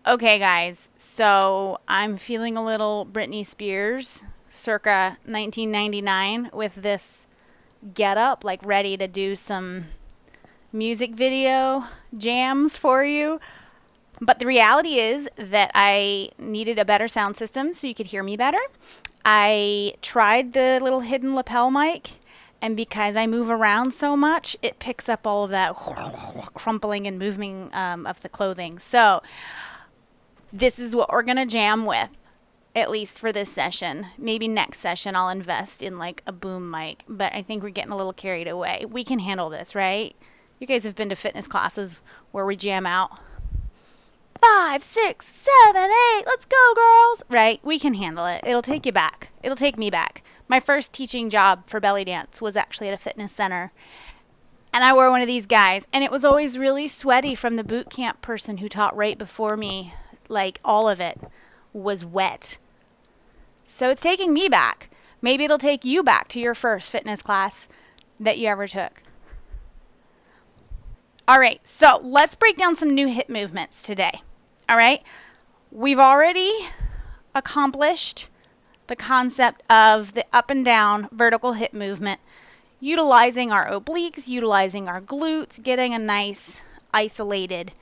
Okay, guys, so I'm feeling a little Britney Spears circa 1999 with this get up, like ready to do some music video jams for you. But the reality is that I needed a better sound system so you could hear me better. I tried the little hidden lapel mic, and because I move around so much, it picks up all of that crumpling and moving of the clothing. So, this is what we're going to jam with, at least for this session. Maybe next session I'll invest in like a boom mic, but I think we're getting a little carried away. We can handle this, right? You guys have been to fitness classes where we jam out 5, 6, 7, 8. Let's go, girls. Right? We can handle it. It'll take you back. It'll take me back. My first teaching job for belly dance was actually at a fitness center. And I wore one of these guys, and it was always really sweaty from the boot camp person who taught right before me. Like, all of it was wet. So it's taking me back. Maybe it'll take you back to your first fitness class that you ever took. All right, so let's break down some new hip movements today. All right, we've already accomplished the concept of the up and down vertical hip movement, utilizing our obliques, utilizing our glutes, getting a nice isolated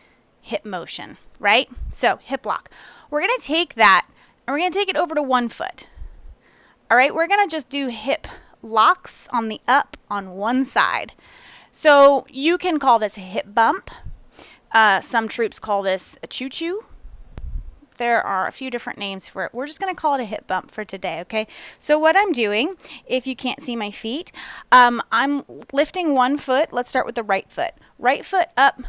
hip motion, right? So hip lock. We're going to take that and we're going to take it over to 1 foot. All right, we're going to just do hip locks on the up on one side. So you can call this a hip bump. Some troops call this a choo-choo. There are a few different names for it. We're just going to call it a hip bump for today, okay? So what I'm doing, if you can't see my feet, I'm lifting 1 foot. Let's start with the right foot. Right foot up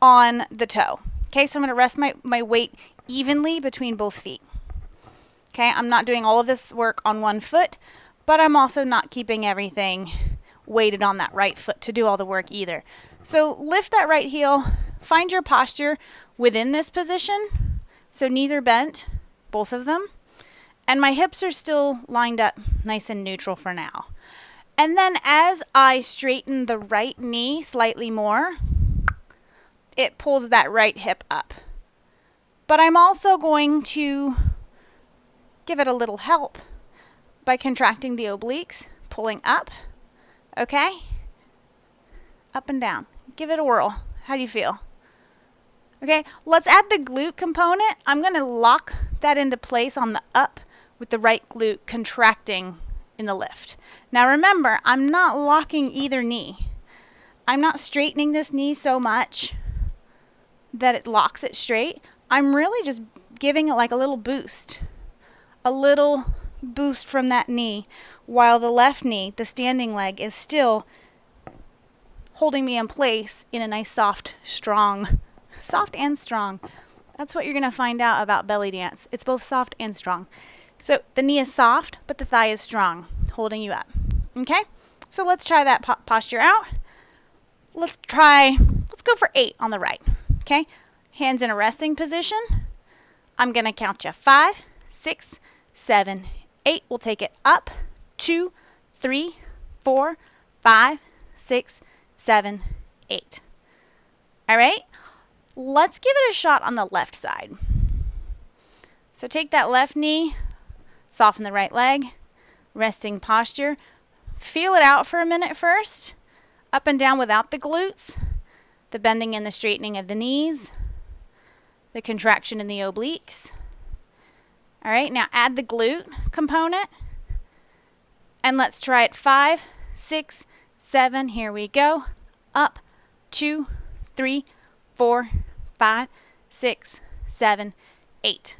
on the toe. Okay, so I'm going to rest my weight evenly between both feet. Okay, I'm not doing all of this work on 1 foot, but I'm also not keeping everything weighted on that right foot to do all the work either. So lift that right heel, find your posture within this position. So knees are bent, both of them, and my hips are still lined up nice and neutral for now. And then as I straighten the right knee slightly more, it pulls that right hip up. But I'm also going to give it a little help by contracting the obliques, pulling up, okay? Up and down. Give it a whirl. How do you feel? Okay, let's add the glute component. I'm going to lock that into place on the up with the right glute contracting in the lift. Now remember, I'm not locking either knee. I'm not straightening this knee so much that it locks it straight. I'm really just giving it like a little boost. A little boost from that knee while the left knee, the standing leg, is still holding me in place in a nice soft and strong. That's what you're going to find out about belly dance. It's both soft and strong. So the knee is soft, but the thigh is strong, holding you up. Okay? So let's try that posture out. Let's go for 8 on the right. Okay? Hands in a resting position. I'm going to count you 5, 6, 7, 8. We'll take it up. 2, 3, 4, 5, 6, 7, 8. All right? Let's give it a shot on the left side. So take that left knee, soften the right leg, resting posture. Feel it out for a minute first. Up and down without the glutes, the bending and the straightening of the knees, the contraction in the obliques. All right, now add the glute component. And let's try it. 5, 6, 7. Here we go. Up. 2, 3, 4, 5, 6, 7, 8.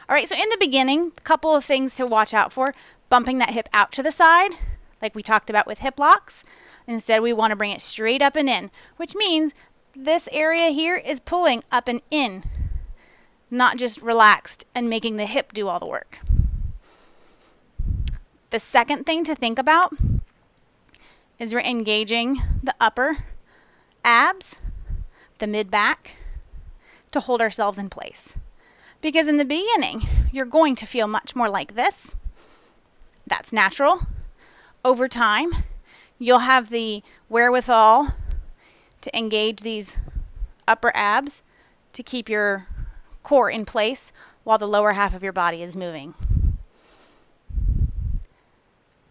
All right, so in the beginning, a couple of things to watch out for. Bumping that hip out to the side, like we talked about with hip locks. Instead, we want to bring it straight up and in, which means this area here is pulling up and in, not just relaxed and making the hip do all the work. The second thing to think about is we're engaging the upper abs, the mid-back, to hold ourselves in place. Because in the beginning, you're going to feel much more like this. That's natural. Over time, you'll have the wherewithal to engage these upper abs to keep your core in place while the lower half of your body is moving.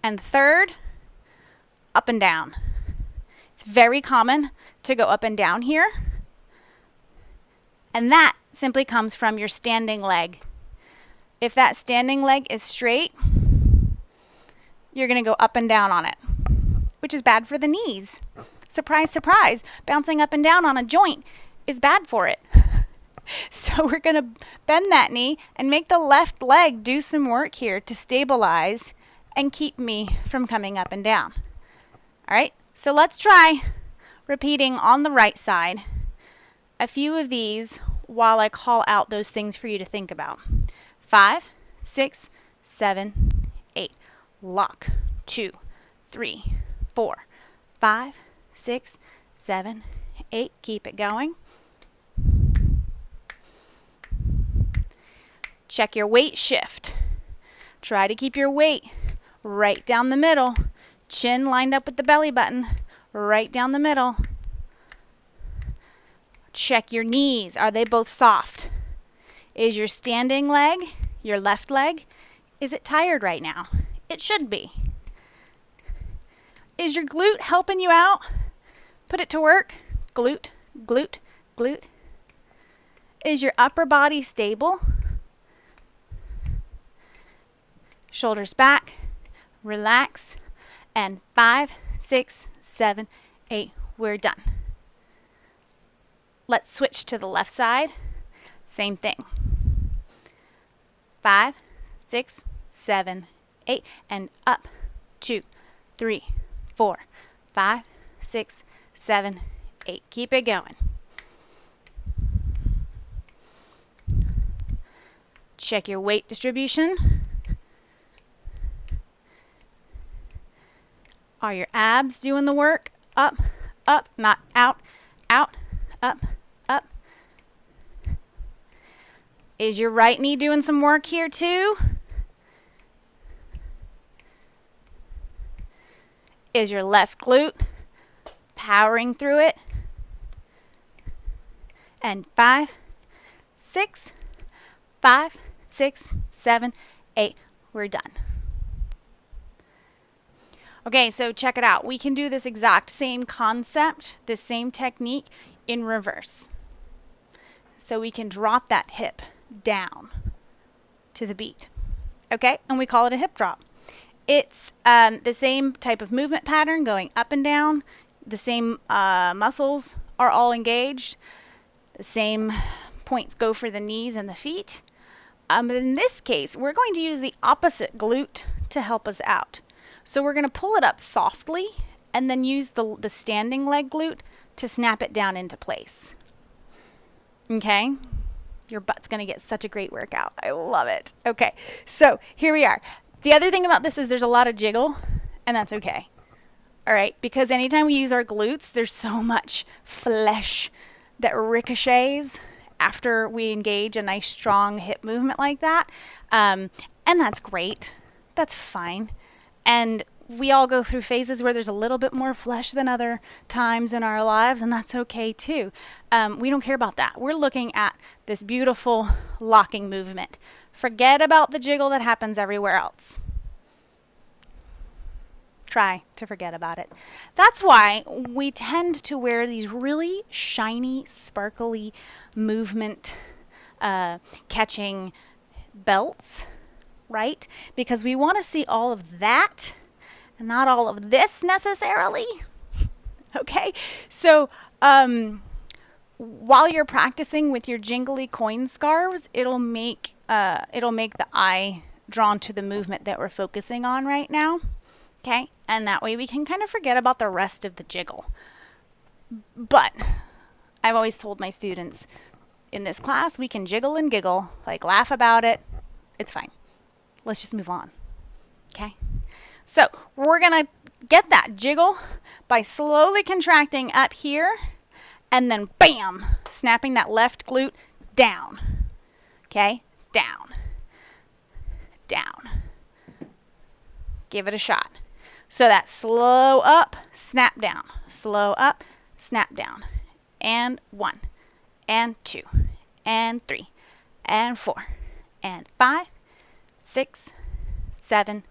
And third, up and down. It's very common to go up and down here. And that simply comes from your standing leg. If that standing leg is straight, you're going to go up and down on it, which is bad for the knees. Surprise, surprise, bouncing up and down on a joint is bad for it. So we're going to bend that knee and make the left leg do some work here to stabilize and keep me from coming up and down. All right, so let's try repeating on the right side a few of these while I call out those things for you to think about. 5, 6, 7, 8. Lock. 2, 3, 4, 5, 6, 7, 8. Keep it going. Check your weight shift. Try to keep your weight right down the middle. Chin lined up with the belly button. Right down the middle. Check your knees. Are they both soft? Is your standing leg, your left leg, is it tired right now? It should be. Is your glute helping you out? Put it to work. Glute, glute, glute. Is your upper body stable? Shoulders back. Relax. And 5, 6, 7, 8. We're done. Let's switch to the left side. Same thing. 5, 6, 7, 8. And up. 2, 3, 4, 5, 6, 7, 8. Keep it going. Check your weight distribution. Are your abs doing the work? Up, up, not out, out, up, up. Is your right knee doing some work here too? Is your left glute powering through it? And 5, 6, 5, 6, 7, 8. We're done. Okay, so check it out. We can do this exact same concept, this same technique in reverse. So we can drop that hip down to the beat. Okay, and we call it a hip drop. It's the same type of movement pattern going up and down. The same muscles are all engaged. The same points go for the knees and the feet. But in this case, we're going to use the opposite glute to help us out. So we're going to pull it up softly and then use the standing leg glute to snap it down into place. Okay? Your butt's going to get such a great workout. I love it. Okay, so here we are. The other thing about this is there's a lot of jiggle, and that's okay. All right? Because anytime we use our glutes, there's so much flesh that ricochets after we engage a nice strong hip movement like that. And that's great. That's fine. And we all go through phases where there's a little bit more flesh than other times in our lives, and that's okay too. We don't care about that. We're looking at this beautiful locking movement. Forget about the jiggle that happens everywhere else. Try to forget about it. That's why we tend to wear these really shiny, sparkly movement catching belts, right? Because we want to see all of that and not all of this necessarily. Okay? So while you're practicing with your jingly coin scarves, it'll make the eye drawn to the movement that we're focusing on right now. Okay? And that way we can kind of forget about the rest of the jiggle. But I've always told my students in this class, we can jiggle and giggle, like laugh about it. It's fine. Let's just move on. Okay? So we're going to get that jiggle by slowly contracting up here and then bam, snapping that left glute down. Okay? Down. Down. Give it a shot. So that slow up, snap down. Slow up, snap down. And 1, and 2, and 3 and 4 and 5, 6, 7,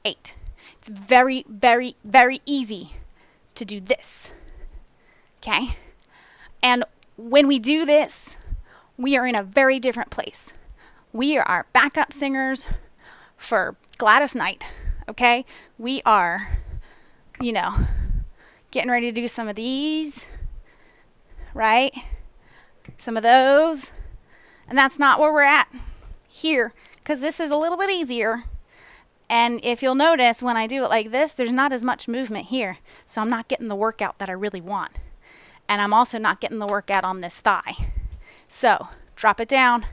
8. It's very, very, very easy to do this. Okay? And when we do this, we are in a very different place. We are backup singers for Gladys Knight. Okay? We are, getting ready to do some of these, right? Some of those. And that's not where we're at here, because this is a little bit easier. And if you'll notice, when I do it like this, there's not as much movement here. So I'm not getting the workout that I really want. And I'm also not getting the workout on this thigh. So drop it down.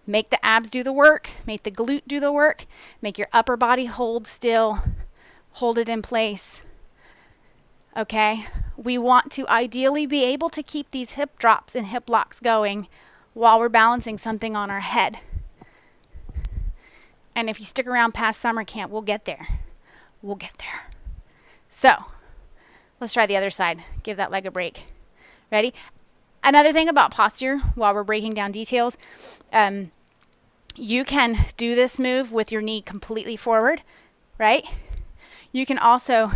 Make the abs do the work. Make the glute do the work. Make your upper body hold still. Hold it in place. Okay? We want to ideally be able to keep these hip drops and hip locks going while we're balancing something on our head. And if you stick around past summer camp, we'll get there. We'll get there. So, let's try the other side. Give that leg a break. Ready? Another thing about posture, while we're breaking down details, you can do this move with your knee completely forward, right? You can also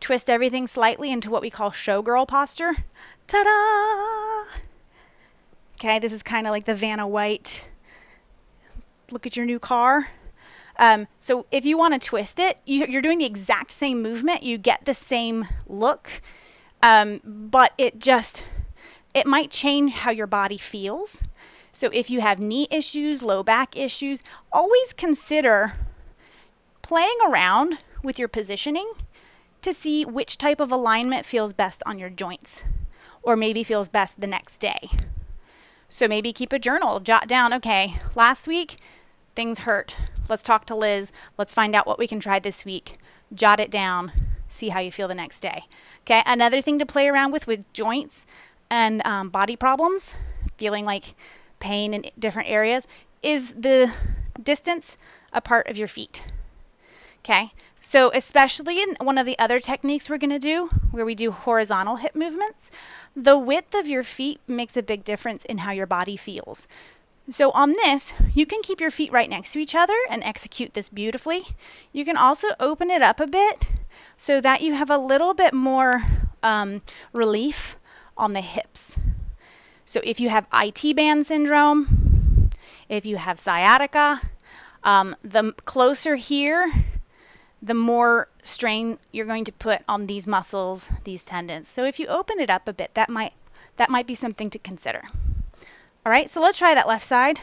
twist everything slightly into what we call showgirl posture. Ta-da! Okay, this is kind of like the Vanna White, look at your new car. So if you want to twist it, you're doing the exact same movement. You get the same look, but it might change how your body feels. So if you have knee issues, low back issues, always consider playing around with your positioning to see which type of alignment feels best on your joints, or maybe feels best the next day. So maybe keep a journal, jot down, okay, last week things hurt. Let's talk to Liz. Let's find out what we can try this week. Jot it down. See how you feel the next day. Okay, another thing to play around with joints and body problems, feeling like pain in different areas, is the distance apart of your feet. Okay, so especially in one of the other techniques we're going to do, where we do horizontal hip movements, the width of your feet makes a big difference in how your body feels. So on this, you can keep your feet right next to each other and execute this beautifully. You can also open it up a bit so that you have a little bit more relief on the hips. So if you have IT band syndrome, if you have sciatica, the closer here, the more strain you're going to put on these muscles, these tendons. So if you open it up a bit, that might be something to consider. All right, so let's try that left side.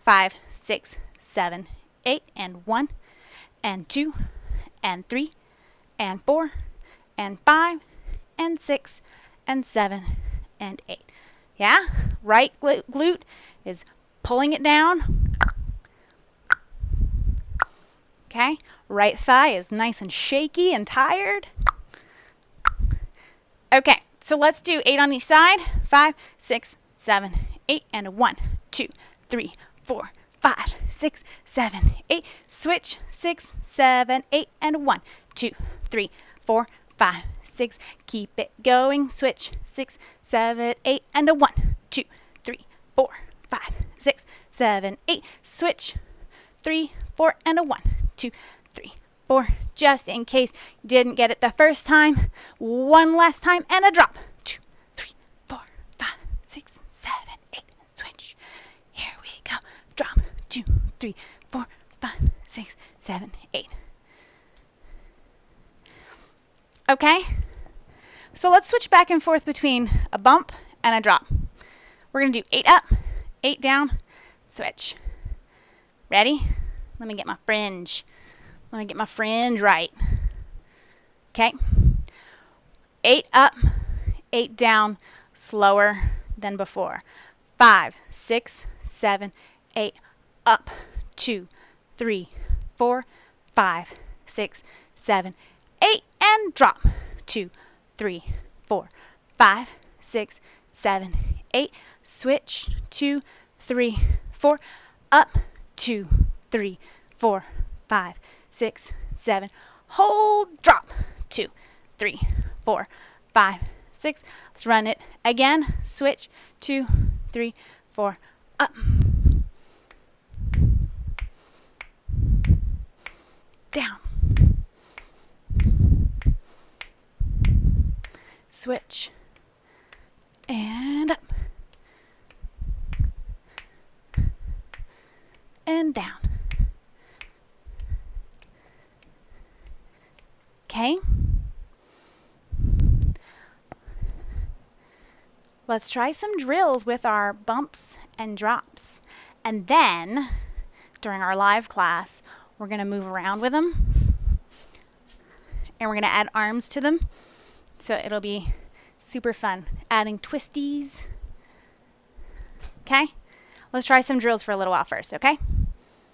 5, 6, 7, 8, and 1, and 2, and 3, and 4, and 5, and 6, and 7, and 8. Yeah? Right glute is pulling it down. Okay? Right thigh is nice and shaky and tired. Okay, so let's do 8 on each side. 5, 6, 7, 8, and 1, 2, 3, 4, 5, 6, 7, 8. Switch. 6, 7, 8, and 1, 2, 3, 4, 5, 6. Keep it going. Switch. 6, 7, 8, and a 1, 2, 3, 4, 5, 6, 7, 8. Switch. 3, 4, and a 1, 2, 3, 4. Just in case you didn't get it the first time. One last time and a drop. 2, 3, 4, 5, 6, 7, 8. Switch. Here we go. Drop. 2, 3, 4, 5, 6, 7, 8. Okay? So let's switch back and forth between a bump and a drop. We're going to do 8 up, 8 down, switch. Ready? Let me get my fringe. Let me get my fringe right. Okay? 8 up, 8 down, slower than before. 5, 6, 7, 8, up, 2, 3, 4, 5, 6, 7, 8, and drop. 2, 3, 4, 5, 6, 7, 8. Switch. 2, 3, 4, up, 2, 3, 4, 5, 6, 7. Hold, drop. 2, 3, 4, 5, 6. Let's run it again. Switch. 2, 3, 4, up, down, switch, and up, and down. Okay? Let's try some drills with our bumps and drops. And then, during our live class, we're going to move around with them. And we're going to add arms to them. So it'll be super fun. Adding twisties. Okay? Let's try some drills for a little while first, okay?